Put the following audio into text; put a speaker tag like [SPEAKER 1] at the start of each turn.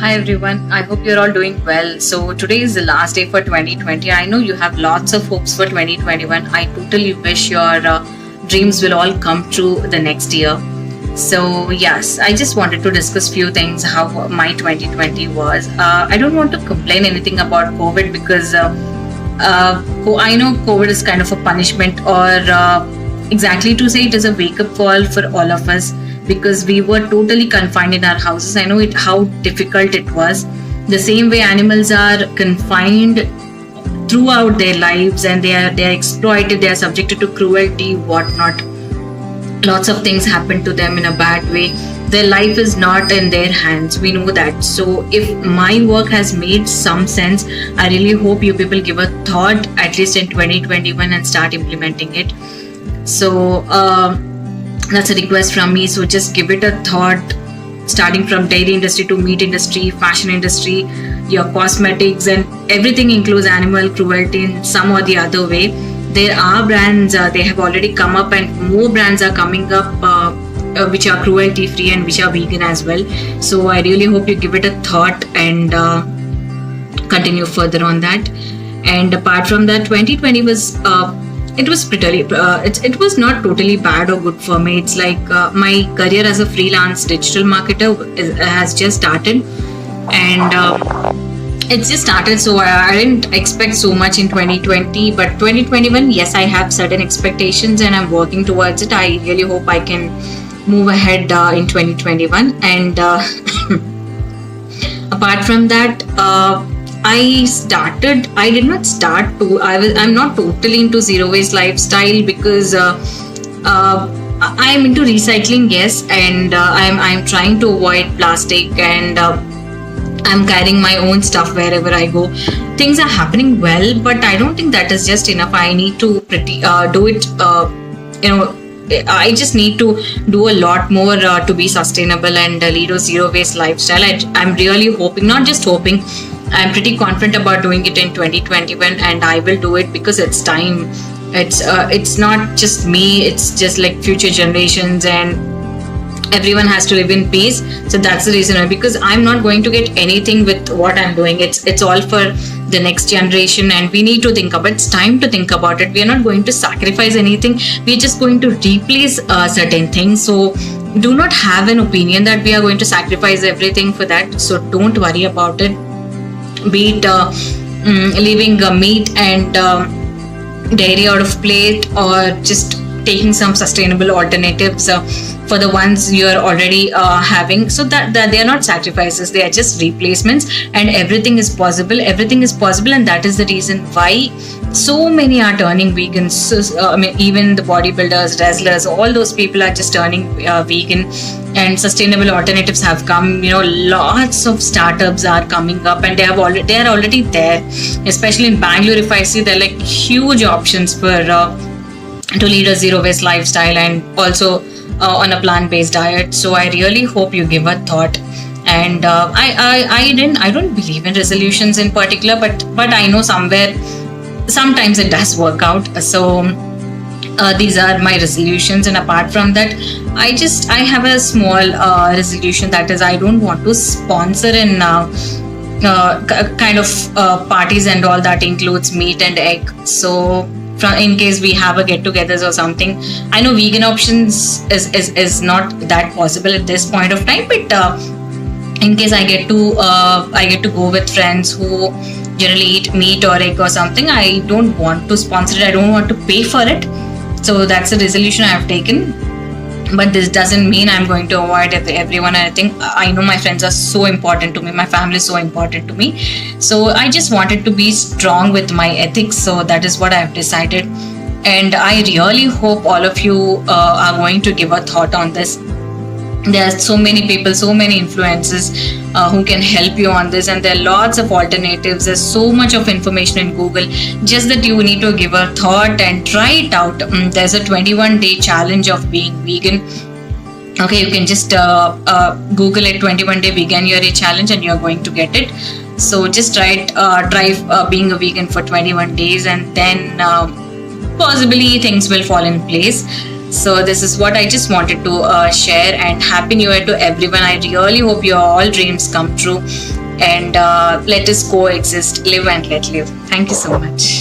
[SPEAKER 1] Hi everyone, I hope you're all doing well. So today is the last day for 2020. I know you have lots of hopes for 2021. I totally wish your dreams will all come true the next year. So yes, I just wanted to discuss few things how my 2020 was. I don't want to complain anything about COVID because I know COVID is kind of a punishment or exactly to say it is a wake up call for all of us because we were totally confined in our houses. I know it how difficult it was. The same way animals are confined throughout their lives and they are exploited, they are subjected to cruelty, whatnot. Lots of things happen to them in a bad way. Their life is not in their hands. We know that. So if my work has made some sense, I really hope you people give a thought at least in 2021 and start implementing it. So that's a request from me. So just give it a thought, starting from dairy industry to meat industry, fashion industry, your cosmetics, and everything includes animal cruelty in some or the other way. There are brands, they have already come up, and more brands are coming up which are cruelty free and which are vegan as well. So I really hope you give it a thought and continue further on that. And apart from that, 2020 was it was pretty it was not totally bad or good for me. It's like my career as a freelance digital marketer has just started, and it's just started, so I didn't expect so much in 2020. But 2021, yes, I have certain expectations and I'm working towards it. I really hope I can move ahead in 2021. And apart from that, I did not start to, I'm not totally into zero waste lifestyle because I'm into recycling, yes, and I'm trying to avoid plastic, and I'm carrying my own stuff wherever I go. Things are happening well, but I don't think that is just enough. I need to do it, I just need to do a lot more to be sustainable and lead a zero waste lifestyle. I'm really hoping, not just hoping, I'm pretty confident about doing it in 2021, and I will do it because it's time. It's not just me, it's just like future generations, and everyone has to live in peace. So that's the reason why, because I'm not going to get anything with what I'm doing. It's all for the next generation, and we need to think about, it's time to think about it. We are not going to sacrifice anything, we're just going to replace certain things. So do not have an opinion that we are going to sacrifice everything for that. So don't worry about it, be it leaving meat and dairy out of plate, or just taking some sustainable alternatives for the ones you are already having. So that they are not sacrifices, they are just replacements, and everything is possible, and that is the reason why so many are turning vegan. So, even the bodybuilders, wrestlers, all those people are just turning vegan, and sustainable alternatives have come. Lots of startups are coming up, and they are already there. Especially in Bangalore, if I see, there are like huge options for to lead a zero waste lifestyle, and also on a plant-based diet. So I really hope you give a thought. And I don't believe in resolutions in particular, but I know sometimes it does work out. So these are my resolutions. And apart from that, I have a small resolution, that is, I don't want to sponsor in kind of parties and all that includes meat and egg. So in case we have a get-togethers or something, I know vegan options is not that possible at this point of time, but in case I get to go with friends who generally eat meat or egg or something, I don't want to sponsor it, I don't want to pay for it. So that's a resolution I have taken. But this doesn't mean I'm going to avoid everyone. I know my friends are so important to me, my family is so important to me. So I just wanted to be strong with my ethics. So that is what I have decided. And I really hope all of you are going to give a thought on this. There are so many people, so many influencers who can help you on this, and there are lots of alternatives. There's so much of information in Google, just that you need to give a thought and try it out. There's a 21-day challenge of being vegan. Okay, you can just Google it, 21-day veganuary challenge, and you're going to get it. So just try being a vegan for 21 days, and then possibly things will fall in place. So this is what I just wanted to share, and happy new year to everyone. I really hope your all dreams come true, and let us coexist, live and let live. Thank you so much.